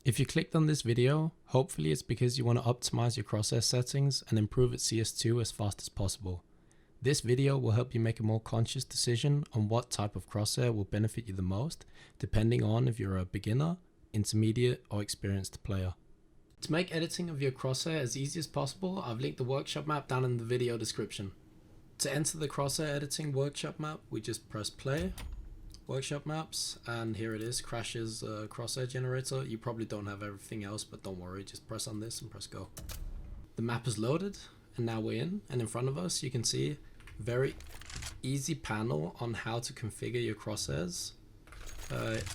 If you clicked on this video, hopefully it's because you want to optimize your crosshair settings and improve at CS2 as fast as possible. This video will help you make a more conscious decision on what type of crosshair will benefit you the most, depending on if you're a beginner, intermediate or experienced player. To make editing of your crosshair as easy as possible, I've linked the workshop map down in the video description. To enter the crosshair editing workshop map, we just press play, workshop maps, and here it is, Crash's crosshair generator. You probably don't have everything else, but don't worry, just press on this and press go. The map is loaded, and now we're in, and in front of us you can see very easy panel on how to configure your crosshairs.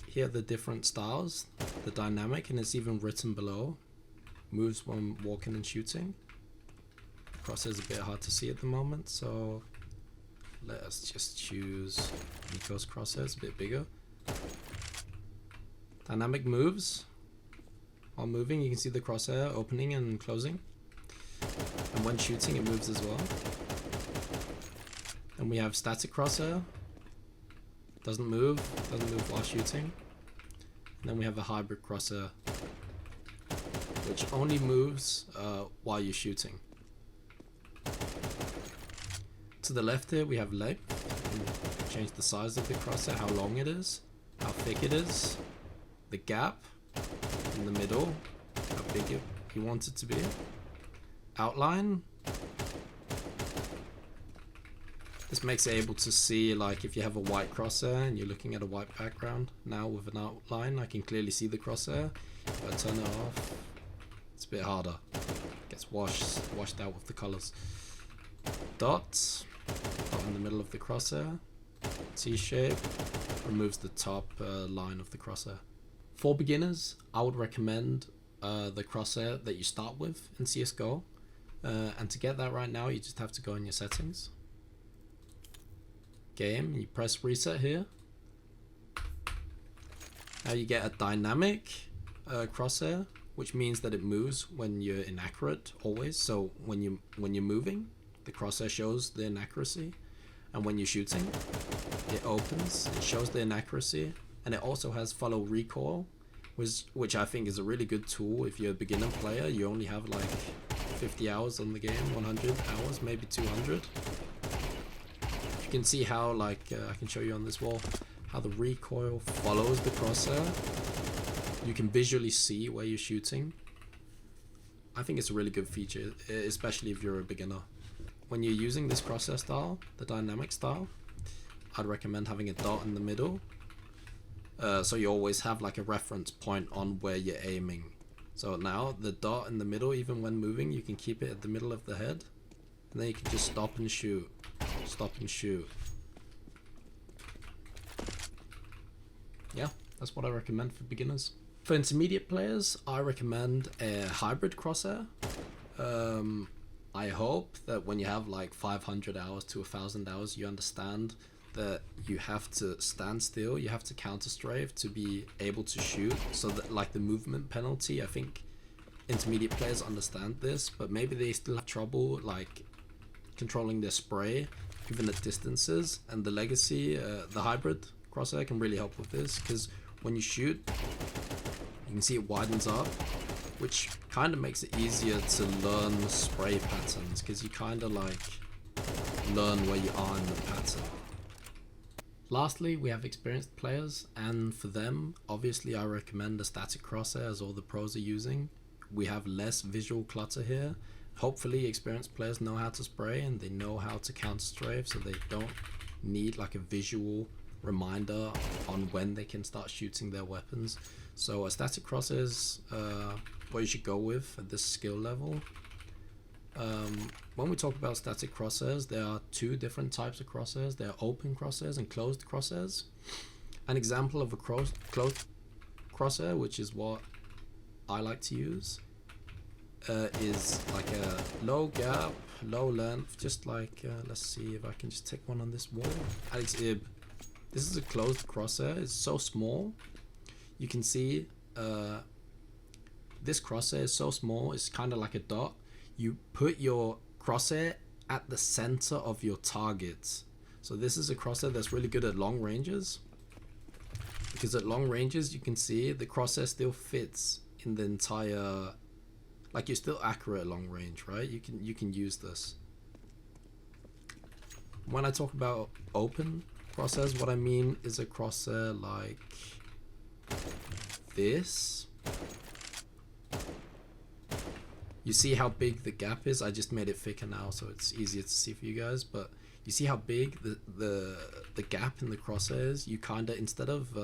Here are the different styles, the dynamic, and it's even written below. Moves when walking and shooting. Crosshair's a bit hard to see at the moment, so let us just choose Nico's crosshairs, a bit bigger. Dynamic moves. While moving, you can see the crosshair opening and closing. And when shooting, it moves as well. And we have static crosshair. Doesn't move while shooting. And then we have a hybrid crosshair, which only moves while you're shooting. To the left here we have length. You can change the size of the crosshair, how long it is, how thick it is, the gap in the middle, how big you want it to be, outline. This makes it able to see, like if you have a white crosshair and you're looking at a white background, now with an outline I can clearly see the crosshair. If I turn it off, it's a bit harder. It gets washed out with the colors. Dots, dot in the middle of the crosshair. T-shape removes the top line of the crosshair. For beginners, I would recommend the crosshair that you start with in CSGO. And to get that right now, you just have to go in your settings. Game, you press reset here. Now you get a dynamic crosshair, which means that it moves when you're inaccurate always. So when you're moving, the crosshair shows the inaccuracy, and when you're shooting, it opens, it shows the inaccuracy, and it also has follow recoil, which I think is a really good tool if you're a beginner player. You only have like 50 hours on the game, 100 hours, maybe 200. You can see how, like, I can show you on this wall, how the recoil follows the crosshair. You can visually see where you're shooting. I think it's a really good feature, especially if you're a beginner. When you're using this crosshair style, the dynamic style, I'd recommend having a dot in the middle. So you always have like a reference point on where you're aiming. So now the dot in the middle, even when moving, you can keep it at the middle of the head. And then you can just stop and shoot. Stop and shoot. Yeah, that's what I recommend for beginners. For intermediate players, I recommend a hybrid crosshair. I hope that when you have like 500 hours to 1,000 hours, you understand that you have to stand still, you have to counterstrafe to be able to shoot. So that, like, the movement penalty, I think intermediate players understand this, but maybe they still have trouble like controlling their spray given the distances. And the legacy, the hybrid crosshair can really help with this, because when you shoot, you can see it widens up, which kind of makes it easier to learn spray patterns, because you kind of like learn where you are in the pattern. Lastly, we have experienced players, and for them, obviously I recommend a static crosshair as all the pros are using. We have less visual clutter here. Hopefully experienced players know how to spray and they know how to counter strafe, so they don't need like a visual reminder on when they can start shooting their weapons. So a static crosshair is what you should go with at this skill level. When we talk about static crosshairs, there are two different types of crosshairs. There are open crosshairs and closed crosshairs. An example of a closed crosshair, which is what I like to use, is like a low gap, low length, just like, let's see if I can just take one on this wall. Alex Ib. This is a closed crosshair. It's so small. You can see this crosshair is so small, it's kind of like a dot. You put your crosshair at the center of your target. So this is a crosshair that's really good at long ranges, because at long ranges you can see the crosshair still fits in the entire, like you're still accurate at long range, right? You can use this. When I talk about open crosshairs, what I mean is a crosshair like this. You see how big the gap is? I just made it thicker now so it's easier to see for you guys, but you see how big the gap in the crosshair is? You kinda, instead of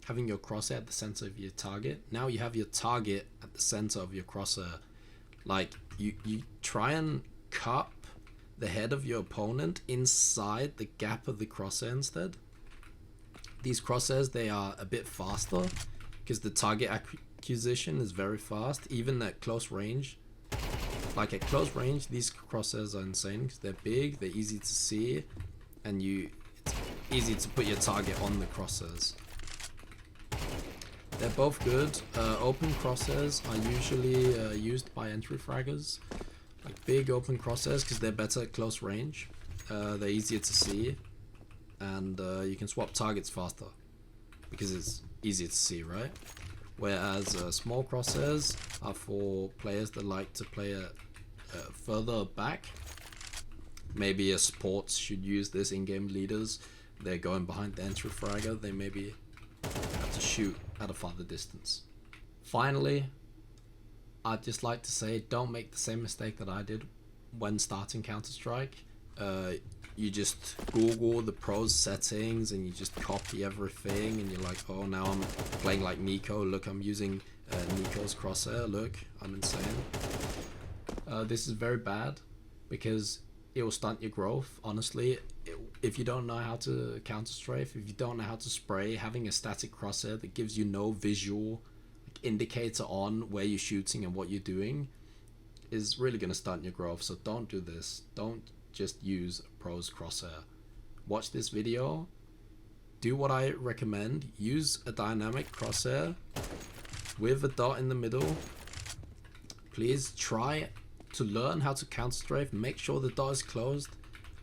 having your crosshair at the center of your target, now you have your target at the center of your crosshair. Like you try and cup the head of your opponent inside the gap of the crosshair instead. These crosshairs, they are a bit faster because the target acquisition is very fast, even at close range. Like at close range, these crosshairs are insane because they're big, they're easy to see, and it's easy to put your target on the crosshairs. They're both good. Open crosshairs are usually used by entry fraggers. Like big open crosshairs because they're better at close range. They're easier to see, and you can swap targets faster because it's easier to see, right? Whereas small crosshairs are for players that like to play further back. Maybe a sports should use this. In-game leaders, they're going behind the entry fragger, they maybe have to shoot at a farther distance. Finally, I'd just like to say, don't make the same mistake that I did when starting Counter-Strike. You just Google the pros settings and you just copy everything, and you're like, oh, now I'm playing like Nico. Look, I'm using Nico's crosshair. Look, I'm insane. This is very bad because it will stunt your growth. Honestly, if you don't know how to counter-strafe, if you don't know how to spray, having a static crosshair that gives you no visual indicator on where you're shooting and what you're doing is really going to stunt your growth. So don't do this. Don't just use a pro's crosshair. Watch this video, do what I recommend, use a dynamic crosshair with a dot in the middle. Please try to learn how to counter strafe. Make sure the dot is closed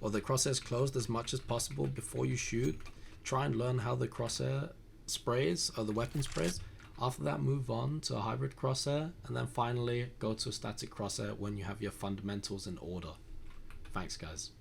or the crosshair is closed as much as possible before you shoot. Try and learn how the crosshair sprays or the weapon sprays. After that, move on to a hybrid crosshair, and then finally go to a static crosshair when you have your fundamentals in order. Thanks, guys.